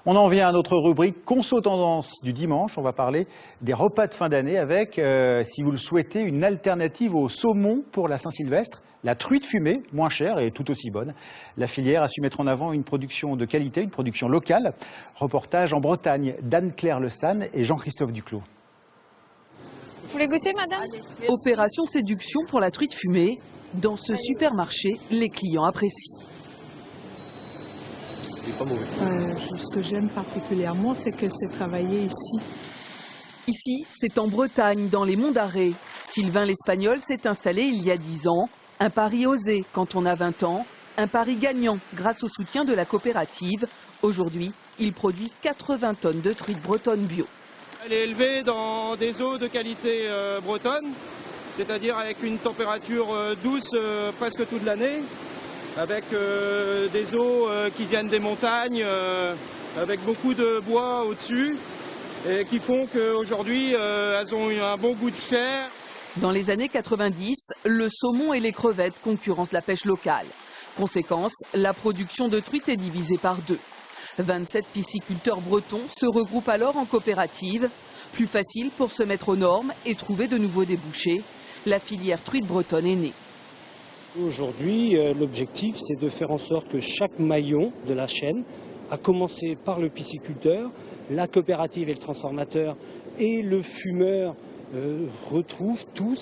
On en vient à notre rubrique Conso Tendance du dimanche. On va parler des repas de fin d'année avec, si vous le souhaitez, une alternative au saumon pour la Saint-Sylvestre. La truite fumée, moins chère et tout aussi bonne. La filière a su mettre en avant une production de qualité, une production locale. Reportage en Bretagne d'Anne-Claire Le Sanne et Jean-Christophe Duclos. Vous voulez goûter, madame? Opération séduction pour la truite fumée. Dans ce supermarché, les clients apprécient. Ce que j'aime particulièrement, c'est que c'est travaillé ici. Ici, c'est en Bretagne, dans les Monts d'Arrée. Sylvain l'Espagnol s'est installé il y a 10 ans. Un pari osé quand on a 20 ans. Un pari gagnant grâce au soutien de la coopérative. Aujourd'hui, il produit 80 tonnes de truite bretonne bio. Elle est élevée dans des eaux de qualité bretonne, c'est-à-dire avec une température douce presque toute l'année, avec des eaux qui viennent des montagnes, avec beaucoup de bois au-dessus, et qui font qu'aujourd'hui, elles ont un bon goût de chair. Dans les années 90, le saumon et les crevettes concurrencent la pêche locale. Conséquence, la production de truite est divisée par 2. 27 pisciculteurs bretons se regroupent alors en coopérative. Plus facile pour se mettre aux normes et trouver de nouveaux débouchés. La filière truite bretonne est née. Aujourd'hui, l'objectif, c'est de faire en sorte que chaque maillon de la chaîne, à commencer par le pisciculteur, la coopérative et le transformateur et le fumeur, retrouvent tous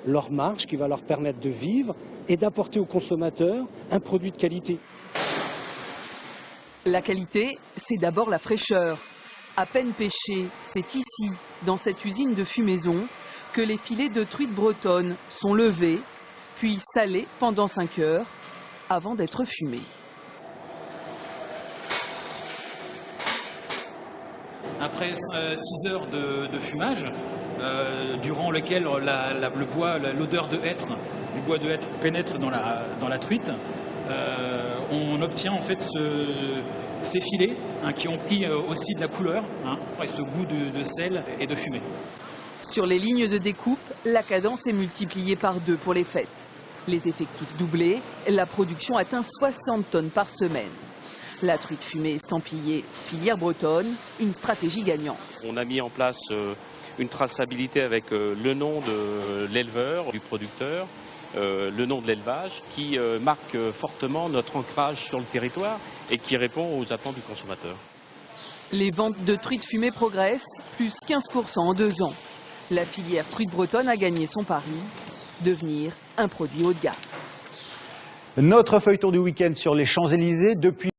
leur marge qui va leur permettre de vivre et d'apporter aux consommateurs un produit de qualité. La qualité, c'est d'abord la fraîcheur. À peine pêché, c'est ici, dans cette usine de fumaison, que les filets de truite bretonne sont levés, puis salés pendant 5 heures, avant d'être fumés. Après 6 heures de fumage, durant lequel l'odeur de hêtre, du bois de hêtre pénètre dans la truite, on obtient en fait ces filets qui ont pris aussi de la couleur, et ce goût de sel et de fumée. Sur les lignes de découpe, la cadence est multipliée par 2 pour les fêtes. Les effectifs doublés, la production atteint 60 tonnes par semaine. La truite fumée estampillée filière bretonne, une stratégie gagnante. On a mis en place une traçabilité avec le nom de l'éleveur, du producteur, le nom de l'élevage, qui marque fortement notre ancrage sur le territoire et qui répond aux attentes du consommateur. Les ventes de truite fumée progressent, plus 15% en 2 ans. La filière truite bretonne a gagné son pari, devenir un produit haut de gamme. Notre feuilleton du week-end sur les Champs-Élysées depuis